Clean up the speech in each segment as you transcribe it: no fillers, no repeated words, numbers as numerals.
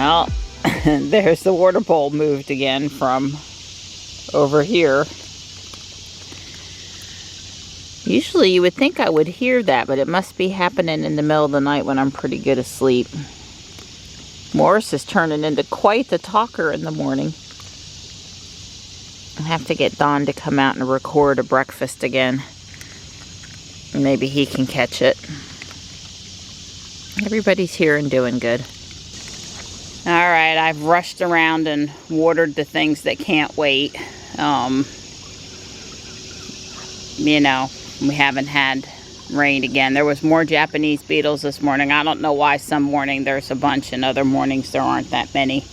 Well, there's the water bowl moved again from over here. Usually you would think I would hear that, but it must be happening in the middle of the night when I'm pretty good asleep. Morris is turning into quite the talker in the morning. I have to get Don to come out and record a breakfast again. Maybe he can catch it. Everybody's here and doing good. Alright, I've rushed around and watered the things that can't wait. You know, we haven't had rain again. There was more Japanese beetles this morning. I don't know why some morning there's a bunch and other mornings there aren't that many.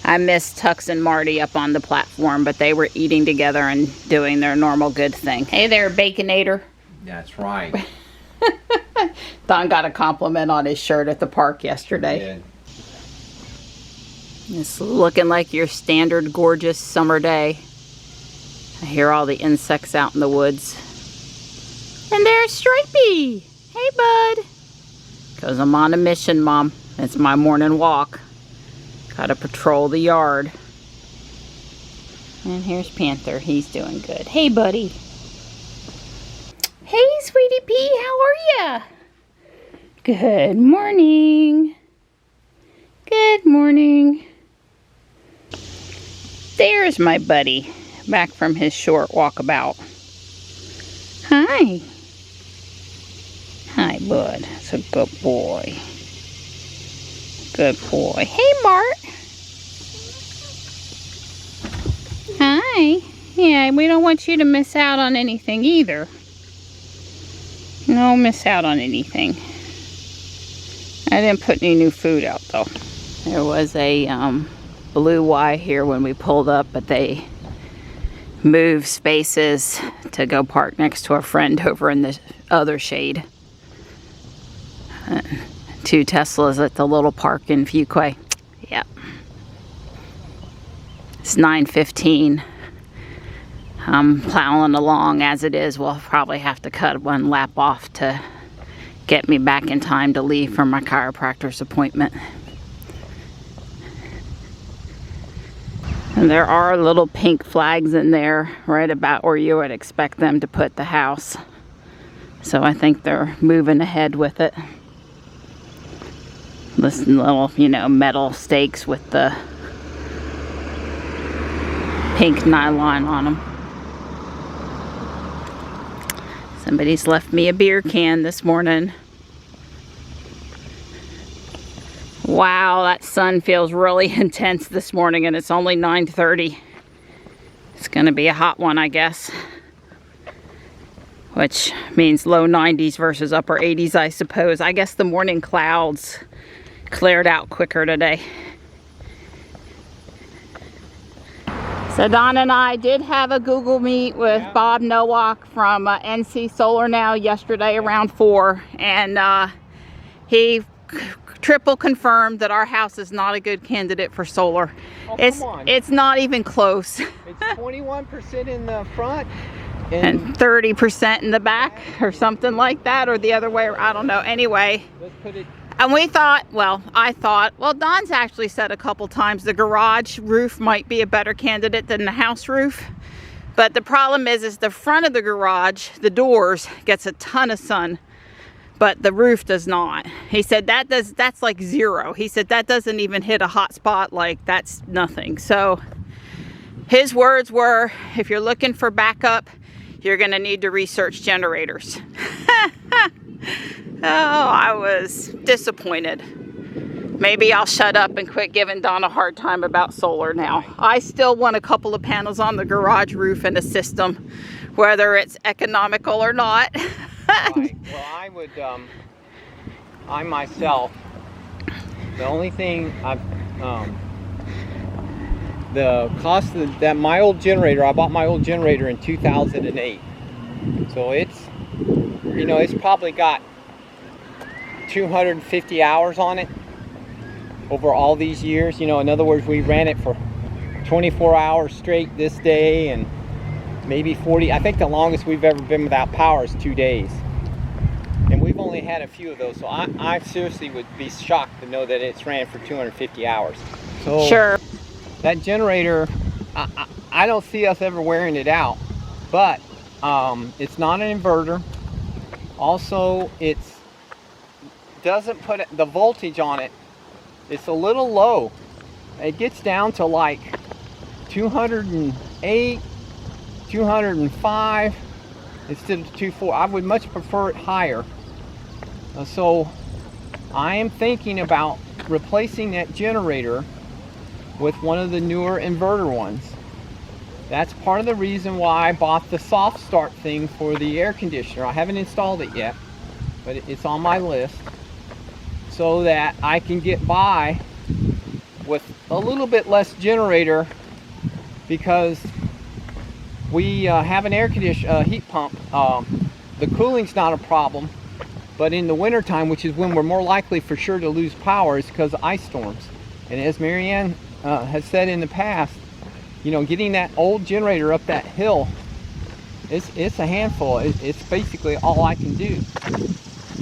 I missed Tux and Marty up on the platform, but they were eating together and doing their normal good thing. Hey there, Baconator. That's right. Don got a compliment on his shirt at the park yesterday. It's looking like your standard gorgeous summer day. I hear all the insects out in the woods. And there's Stripey. Hey, bud. Because I'm on a mission, Mom. It's my morning walk. Gotta patrol the yard. And here's Panther. He's doing good. Hey, buddy. Hey, Sweetie Pea. How are ya? Good morning. Good morning. There's my buddy. Back from his short walkabout. Hi. Hi, bud. That's a good boy. Good boy. Hey, Mart. Hi. Yeah, we don't want you to miss out on anything either. No miss out on anything. I didn't put any new food out, though. There was a blue Y here when we pulled up, but they moved spaces to go park next to a friend over in the other shade. 2 Teslas at the little park in Fuquay. Yep. It's 9:15. I'm plowing along as it is. We'll probably have to cut one lap off to get me back in time to leave for my chiropractor's appointment. And there are little pink flags in there right about where you would expect them to put the house. So I think they're moving ahead with it. This little, you know, metal stakes with the pink nylon on them. Somebody's left me a beer can this morning. Wow, that sun feels really intense this morning and it's only 9:30. It's gonna be a hot one, I guess. Which means low 90s versus upper 80s, I suppose. I guess the morning clouds cleared out quicker today. So Don and I did have a Google Meet with Bob Nowak from NC Solar Now yesterday around 4, and he triple confirmed that our house is not a good candidate for solar. Oh, it's not even close. It's 21% in the front and 30% in the back or something like that, or the other way, I don't know. Anyway, let's put it. And we thought, well, I thought, well, Don's actually said a couple times the garage roof might be a better candidate than the house roof. But the problem is the front of the garage, the doors, gets a ton of sun, but the roof does not. He said that's like 0. He said that doesn't even hit a hot spot, like that's nothing. So his words were, if you're looking for backup, you're gonna need to research generators. Oh, I was disappointed. Maybe I'll shut up and quit giving Don a hard time about solar now. I still want a couple of panels on the garage roof and a system, whether it's economical or not. Right. Well, I would, I myself, the only thing the cost of that, my old generator, I bought my old generator in 2008. So it's, you know, it's probably got 250 hours on it over all these years. You know, in other words, we ran it for 24 hours straight this day, and maybe 40. I think the longest we've ever been without power is 2 days. And we've only only had a few of those, so I seriously would be shocked to know that it's ran for 250 hours. So Sure. that generator, I don't see us ever wearing it out, but it's not an inverter. Also, it doesn't put the voltage on it. It's a little low. It gets down to like 208, 205 instead of 240. I would much prefer it higher. So I am thinking about replacing that generator with one of the newer inverter ones. That's part of the reason why I bought the soft start thing for the air conditioner. I haven't installed it yet, but it's on my list, so that I can get by with a little bit less generator, because we have an air conditioner heat pump. The cooling's not a problem, but in the wintertime, which is when we're more likely for sure to lose power, is because of ice storms. And as Marianne has said in the past, you know, getting that old generator up that hill, it's a handful. It's basically all I can do.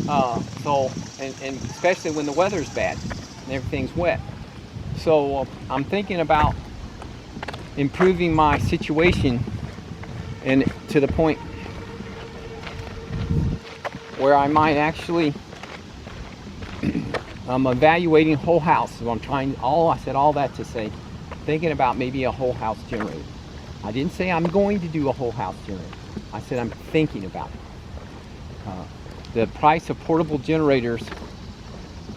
And especially when the weather's bad and everything's wet. So I'm thinking about improving my situation, and to the point where I might actually, I'm evaluating whole house. So I said all that to say, thinking about maybe a whole house generator. I didn't say I'm going to do a whole house generator. I said I'm thinking about it. The price of portable generators,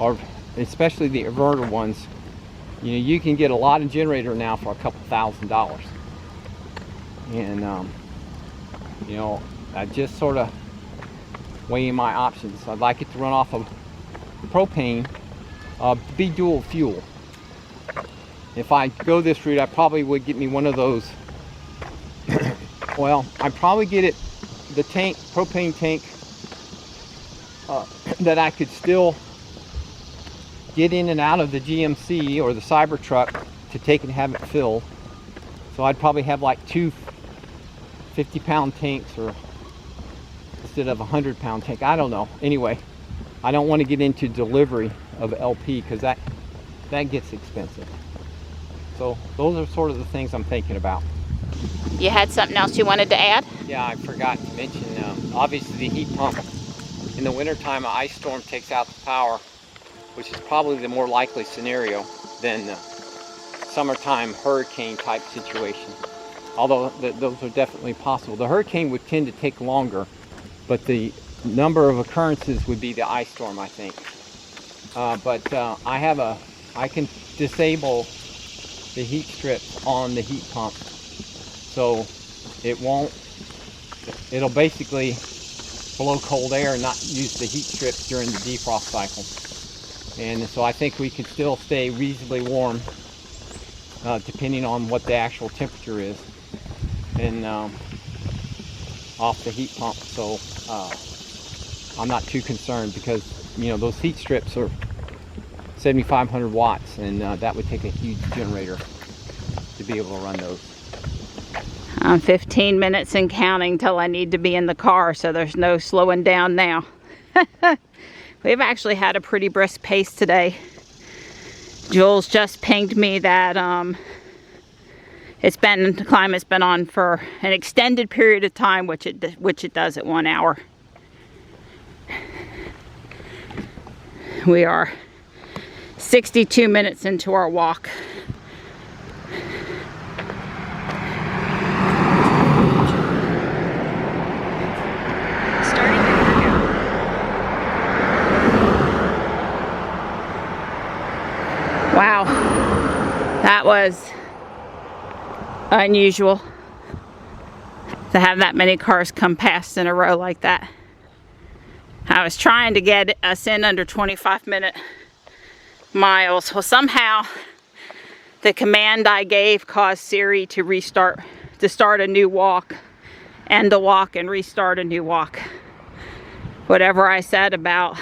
or especially the inverter ones, you know, you can get a lot of generator now for a couple $1,000s. And you know, I just sort of weighing my options. I'd like it to run off of propane, be dual fuel. If I go this route, I probably would get me one of those. Well, I'd probably get it, the tank, propane tank, that I could still get in and out of the GMC or the Cybertruck to take and have it filled. So I'd probably have like two 50-pound tanks, or instead of a 100-pound tank. I don't know. Anyway, I don't want to get into delivery of LP, because that gets expensive. So those are sort of the things I'm thinking about. You had something else you wanted to add? Yeah, I forgot to mention, obviously the heat pump. In the wintertime, an ice storm takes out the power, which is probably the more likely scenario than the summertime hurricane type situation. Although those are definitely possible. The hurricane would tend to take longer, but the number of occurrences would be the ice storm, I think. I can disable the heat strips on the heat pump, so it'll basically blow cold air and not use the heat strips during the defrost cycle. And so I think we can still stay reasonably warm, depending on what the actual temperature is, and off the heat pump. So I'm not too concerned, because you know, those heat strips are 7,500 watts, and that would take a huge generator to be able to run those. I'm 15 minutes and counting till I need to be in the car, so there's no slowing down now. We've actually had a pretty brisk pace today. Jules just pinged me that the climate's been on for an extended period of time, which it does at 1 hour. We are 62 minutes into our walk. Wow, that was unusual to have that many cars come past in a row like that. I was trying to get us in under 25-minute miles. Well, somehow the command I gave caused Siri to start a new walk, end a walk, and restart a new walk. Whatever I said about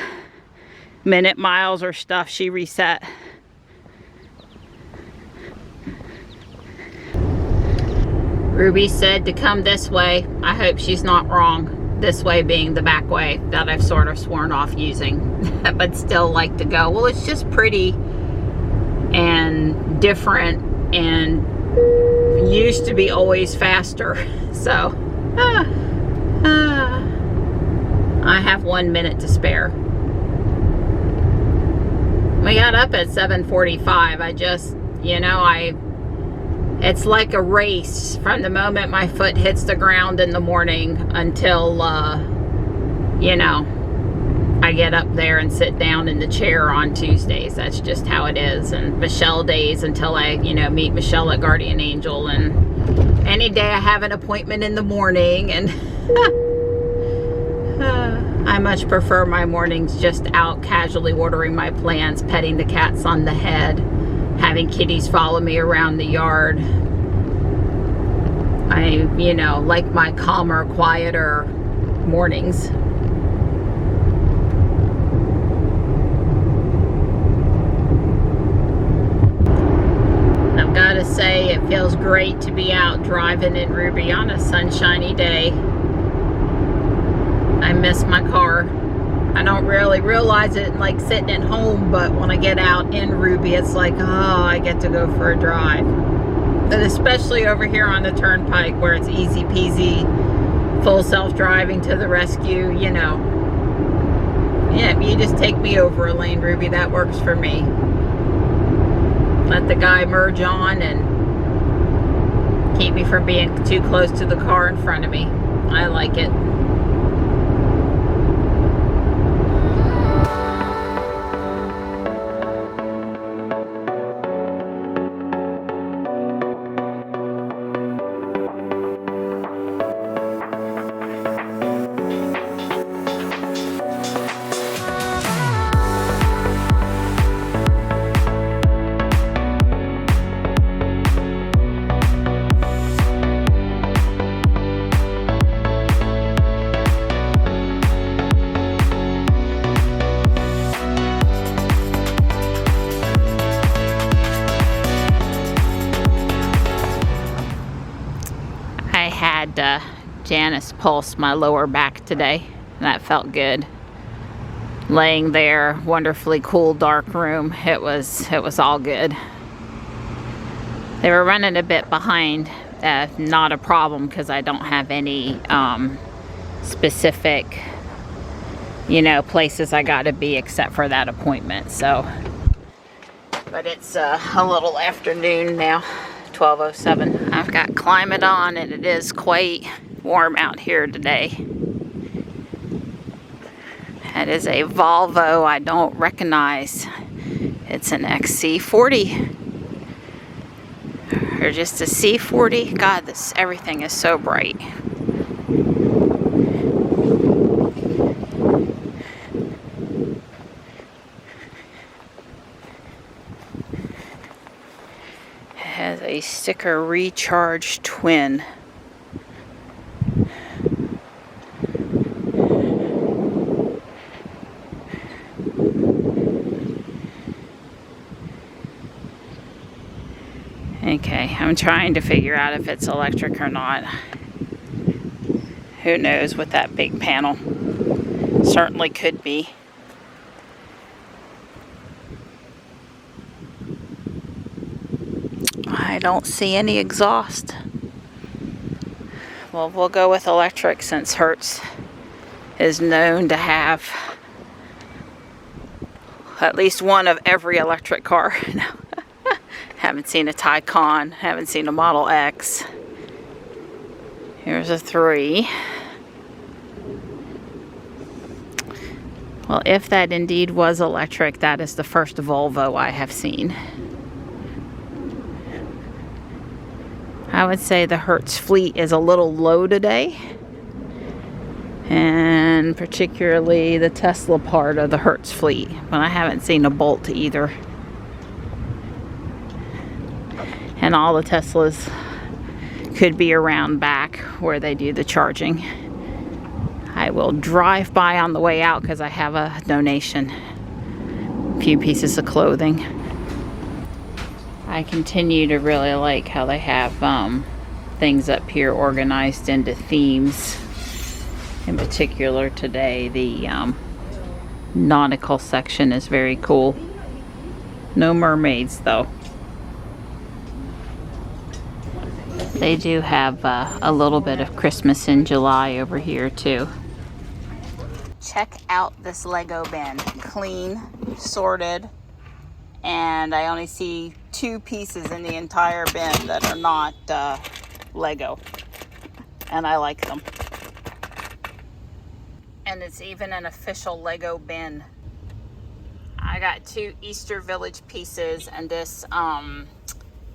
minute miles or stuff, she reset. Ruby said to come this way. I hope she's not wrong. this way being the back way that I've sort of sworn off using, but still like to go, well, it's just pretty and different and used to be always faster. So I have 1 minute to spare. We got up at 7:45. I just, you know, it's like a race from the moment my foot hits the ground in the morning until, you know, I get up there and sit down in the chair on Tuesdays. That's just how it is. And Michelle days until I, you know, meet Michelle at Guardian Angel. And any day I have an appointment in the morning. And I much prefer my mornings just out casually watering my plants, petting the cats on the head, having kitties follow me around the yard. I, you know, like my calmer, quieter mornings. I've got to say, it feels great to be out driving in Ruby on a sunshiny day. I miss my car. I don't really realize it like sitting at home, but when I get out in Ruby, it's like, oh, I get to go for a drive. But especially over here on the turnpike where it's easy peasy, full self-driving to the rescue, you know. Yeah, you just take me over a lane, Ruby, that works for me. Let the guy merge on and keep me from being too close to the car in front of me. I like it. Janice pulsed my lower back today, and that felt good. Laying there, wonderfully cool, dark room. It was all good. They were running a bit behind. Not a problem because I don't have any specific, you know, places I got to be except for that appointment. So, but it's a little afternoon now. 12:07. I've got climate on and it is quite warm out here today. That is a Volvo I don't recognize. It's an XC40 or just a C40. God, everything is so bright. Has a sticker recharge twin. Okay, I'm trying to figure out if it's electric or not. Who knows with that big panel. Certainly could be. I don't see any exhaust. Well, we'll go with electric since Hertz is known to have at least one of every electric car. Haven't seen a Taycan, haven't seen a Model X. Here's a 3. Well, if that indeed was electric, that is the first Volvo I have seen. I would say the Hertz fleet is a little low today, and particularly the Tesla part of the Hertz fleet, but I haven't seen a Bolt either. And all the Teslas could be around back where they do the charging. I will drive by on the way out because I have a donation, a few pieces of clothing. I continue to really like how they have things up here organized into themes. In particular today, the nautical section is very cool. No mermaids though. They do have a little bit of Christmas in July over here too. Check out this Lego bin. Clean, sorted, and I only see 2 pieces in the entire bin that are not Lego. And I like them. And it's even an official Lego bin. I got 2 Easter Village pieces and this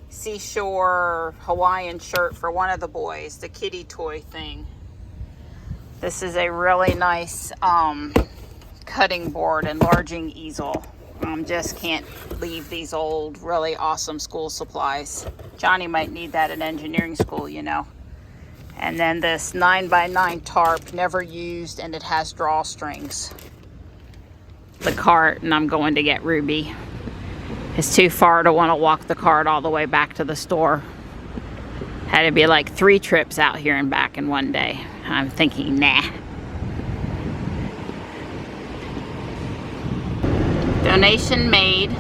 seashore Hawaiian shirt for one of the boys, the kitty toy thing. This is a really nice cutting board, enlarging easel. Just can't leave these old, really awesome school supplies. Johnny might need that in engineering school, you know. And then this 9x9 tarp, never used, and it has drawstrings. The cart, and I'm going to get Ruby. It's too far to want to walk the cart all the way back to the store. Had to be like 3 trips out here and back in one day. I'm thinking, nah. Donation made.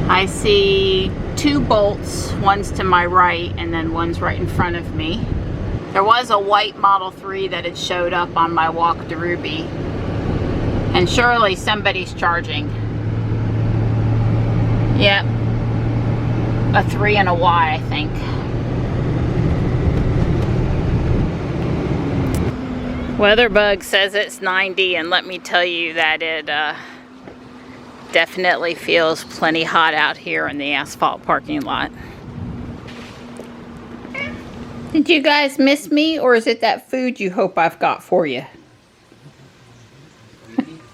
I see 2 bolts. One's to my right, and then one's right in front of me. There was a white Model 3 that had showed up on my walk to Ruby. And surely somebody's charging. Yep. A 3 and a Y, I think. Weatherbug says it's 90, and let me tell you that it definitely feels plenty hot out here in the asphalt parking lot. Did you guys miss me, or is it that food you hope I've got for you?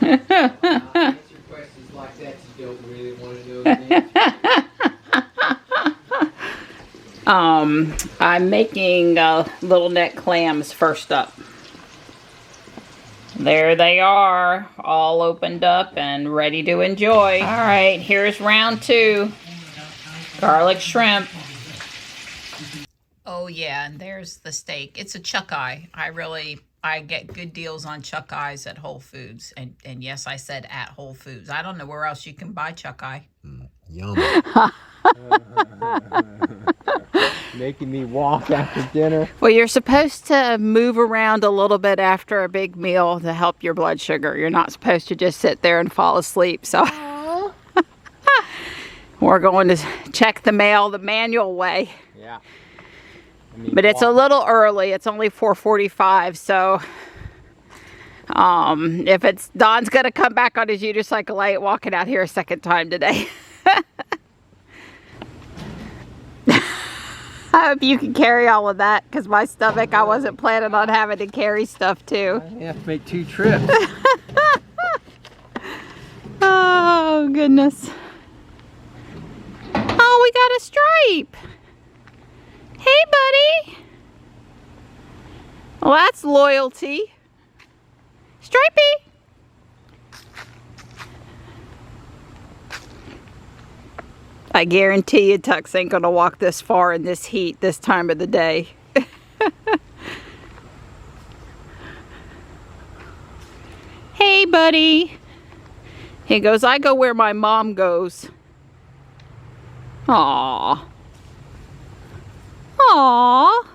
Answer questions like that you don't really want to know the answer. I'm making little neck clams first up. There they are, all opened up and ready to enjoy. All right, here's round 2. Garlic shrimp. Oh yeah, and there's the steak. It's a chuck eye. I get good deals on chuck eyes at Whole Foods. And yes, I said at Whole Foods. I don't know where else you can buy chuck eye. Yum. Making me walk after dinner. Well, you're supposed to move around a little bit after a big meal to help your blood sugar. You're not supposed to just sit there and fall asleep. So we're going to check the mail the manual way. Yeah. But it's a little early. It's only 4:45, so if it's Don's gonna come back on his unicycle, I ain't walking out here a second time today. I hope you can carry all of that, because my stomach, I wasn't planning on having to carry stuff too. I have to make 2 trips. Oh goodness. Oh, we got a stripe. Hey, buddy. Well, that's loyalty. Stripey. I guarantee you Tux ain't gonna walk this far in this heat this time of the day. Hey, buddy. He goes, I go where my mom goes. Aww. Aww.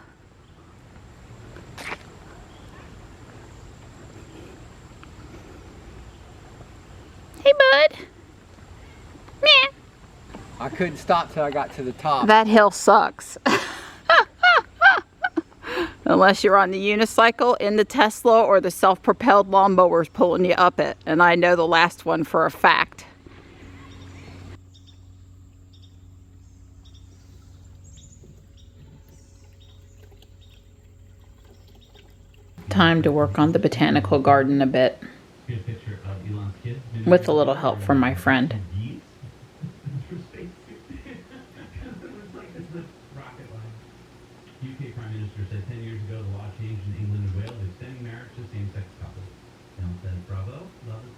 Hey, bud. Meh. I couldn't stop till I got to the top. That hill sucks. Unless you're on the unicycle, in the Tesla, or the self-propelled lawnmowers pulling you up it. And I know the last one for a fact. Time to work on the botanical garden a bit. With a little help from my friend. UK Prime Minister said 10 years ago the law changed in England and Wales, extending marriage to same-sex couples. Film said, bravo, love it.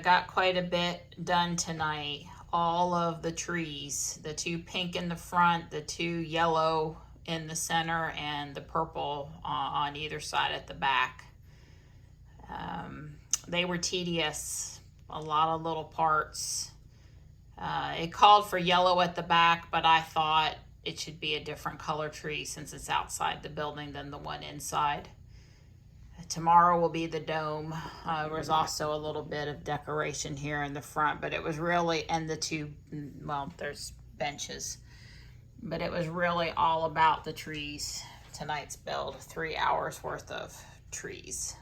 got quite a bit done tonight. All of the trees, the 2 pink in the front, the 2 yellow in the center, and the purple on either side at the back. They were tedious, a lot of little parts. It called for yellow at the back, but I thought it should be a different color tree since it's outside the building than the one inside. Tomorrow will be the dome. There was also a little bit of decoration here in the front, but it was really, and the 2, well, there's benches, but it was really all about the trees. Tonight's build, 3 hours worth of trees.